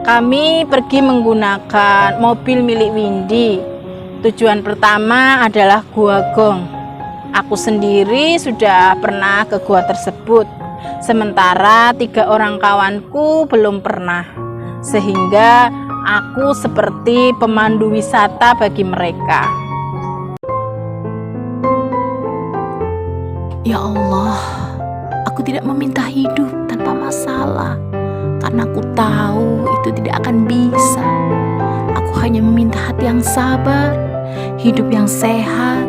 Kami pergi menggunakan mobil milik Windy. Tujuan pertama adalah Gua Gong. Aku sendiri sudah pernah ke gua tersebut, sementara 3 orang kawanku belum pernah. Sehingga aku seperti pemandu wisata bagi mereka. Ya Allah, aku tidak meminta hidup tanpa masalah, karena aku tahu itu tidak akan bisa. Aku hanya meminta hati yang sabar, hidup yang sehat,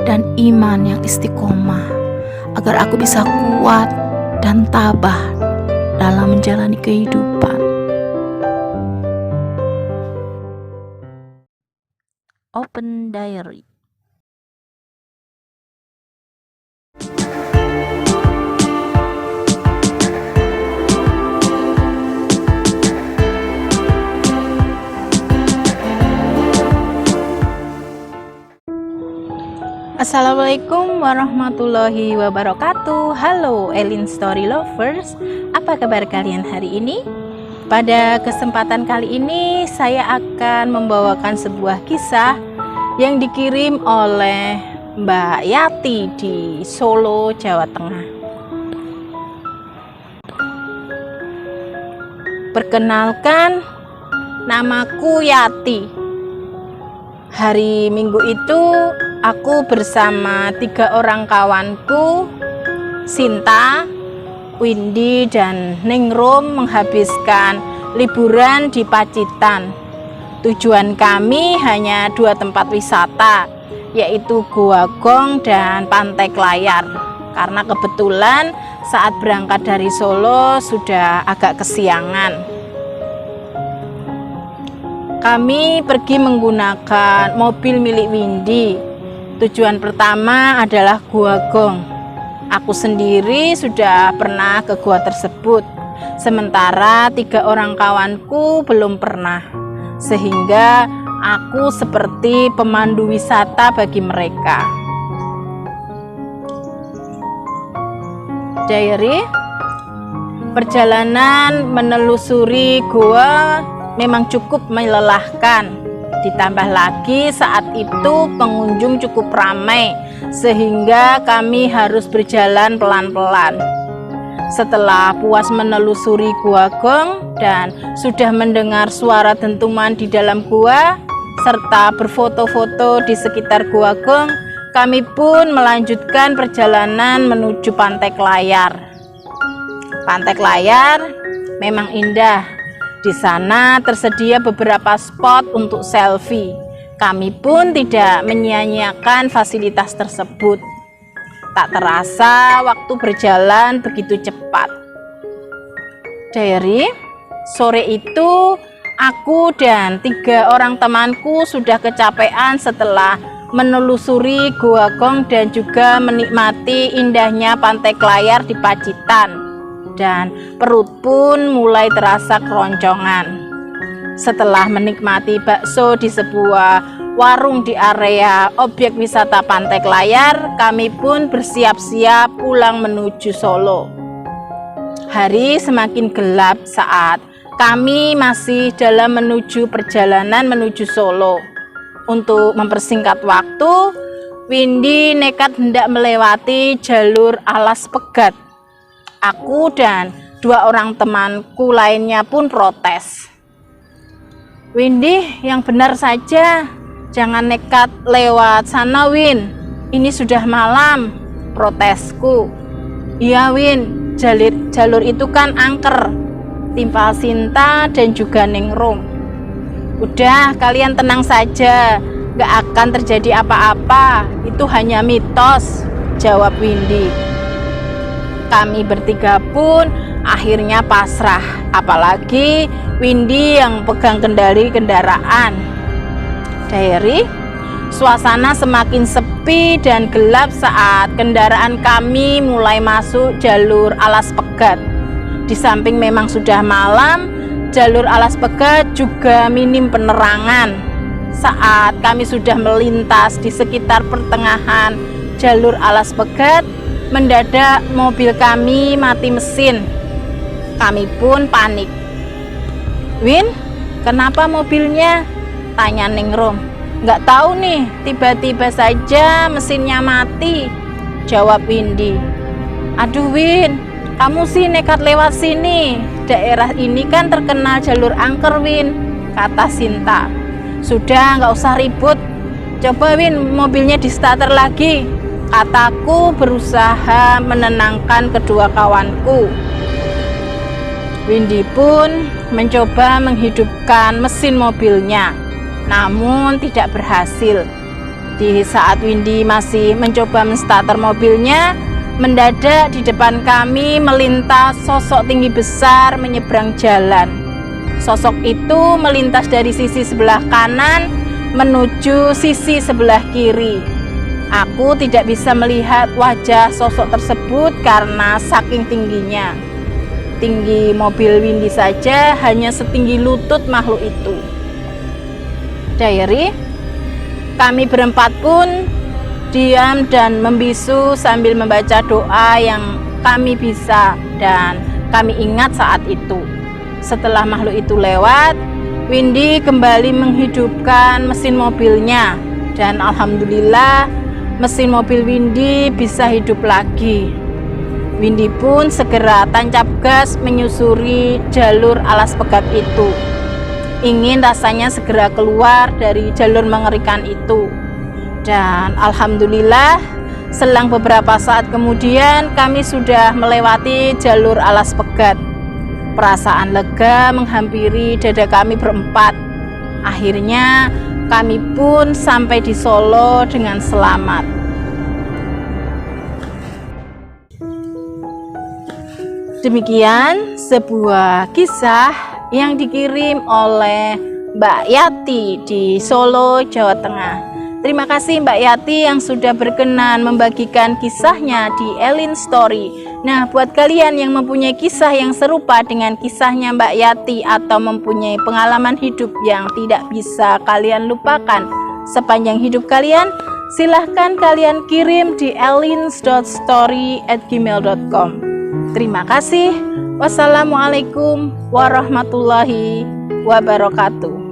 dan iman yang istiqomah, agar aku bisa kuat dan tabah dalam menjalani kehidupan. Open Diary. Assalamualaikum warahmatullahi wabarakatuh. Halo Elin Story Lovers, apa kabar kalian hari ini? Pada kesempatan kali ini saya akan membawakan sebuah kisah yang dikirim oleh Mbak Yati di Solo, Jawa Tengah. Perkenalkan, namaku Yati. Hari Minggu itu aku bersama 3 orang kawanku, Sinta, Windy, dan Ningrum, menghabiskan liburan di Pacitan. Tujuan kami hanya 2 tempat wisata, yaitu Gua Gong dan Pantai Klayar. Karena kebetulan saat berangkat dari Solo sudah agak kesiangan. Kami pergi menggunakan mobil milik Windy. Tujuan pertama adalah Gua Gong. Aku sendiri sudah pernah ke gua tersebut, sementara 3 orang kawanku belum pernah. Sehingga aku seperti pemandu wisata bagi mereka. Diary. Perjalanan menelusuri gua memang cukup melelahkan. Ditambah lagi saat itu pengunjung cukup ramai, sehingga kami harus berjalan pelan-pelan. Setelah puas menelusuri Gua Gong dan sudah mendengar suara dentuman di dalam gua serta berfoto-foto di sekitar Gua Gong, kami pun melanjutkan perjalanan menuju Pantai Klayar. Pantai Klayar memang indah. Di sana tersedia beberapa spot untuk selfie. Kami pun tidak menyia-nyiakan fasilitas tersebut. Tak terasa waktu berjalan begitu cepat. Diary. Sore itu aku dan 3 orang temanku sudah kecapean setelah menelusuri Gua Gong dan juga menikmati indahnya Pantai Klayar di Pacitan. Dan perut pun mulai terasa keroncongan. Setelah menikmati bakso di sebuah warung di area objek wisata Pantai Klayar, kami pun bersiap-siap pulang menuju Solo. Hari semakin gelap saat kami masih dalam perjalanan menuju Solo. Untuk mempersingkat waktu, Windy nekat hendak melewati jalur Alas Pegat. Aku dan 2 orang temanku lainnya pun protes. Windy, yang benar saja, jangan nekat lewat sana, Win. Ini sudah malam, protesku. Iya, Win, jalur itu kan angker, timpal Sinta dan juga Ningrum. Udah, kalian tenang saja, gak akan terjadi apa-apa, itu hanya mitos, jawab Windy. Kami bertiga pun akhirnya pasrah, apalagi Windy yang pegang kendali kendaraan. Diary. Suasana semakin sepi dan gelap saat kendaraan kami mulai masuk jalur Alas Pegat. Di samping memang sudah malam, jalur Alas Pegat juga minim penerangan. Saat kami sudah melintas di sekitar pertengahan jalur Alas Pegat, mendadak mobil kami mati mesin. Kami pun panik. Win, kenapa mobilnya? Tanya Ningrum. Nggak tahu nih, tiba-tiba saja mesinnya mati, jawab Windy. Aduh Win, kamu sih nekat lewat sini. Daerah ini kan terkenal jalur angker Win, kata Sinta. Sudah, nggak usah ribut. Coba Win, mobilnya di starter lagi, kataku berusaha menenangkan kedua kawanku. Windy pun mencoba menghidupkan mesin mobilnya, namun tidak berhasil. Di saat Windy masih mencoba menstarter mobilnya, mendadak di depan kami melintas sosok tinggi besar menyeberang jalan. Sosok itu melintas dari sisi sebelah kanan menuju sisi sebelah kiri. Aku tidak bisa melihat wajah sosok tersebut karena saking tingginya. Tinggi mobil Windy saja hanya setinggi lutut makhluk itu. Diary, kami berempat pun diam dan membisu sambil membaca doa yang kami bisa dan kami ingat saat itu. Setelah makhluk itu lewat, Windy kembali menghidupkan mesin mobilnya dan alhamdulillah mesin mobil Windy bisa hidup lagi. Windy pun segera tancap gas menyusuri jalur alas pegat itu. Ingin rasanya segera keluar dari jalur mengerikan itu. Dan alhamdulillah selang beberapa saat kemudian kami sudah melewati jalur alas pegat. Perasaan lega menghampiri dada kami berempat. Akhirnya kami pun sampai di Solo dengan selamat. Demikian sebuah kisah yang dikirim oleh Mbak Yati di Solo, Jawa Tengah. Terima kasih Mbak Yati yang sudah berkenan membagikan kisahnya di Elin Story. Nah, buat kalian yang mempunyai kisah yang serupa dengan kisahnya Mbak Yati atau mempunyai pengalaman hidup yang tidak bisa kalian lupakan sepanjang hidup kalian, silahkan kalian kirim di elins.story@gmail.com. Terima kasih. Wassalamualaikum warahmatullahi wabarakatuh.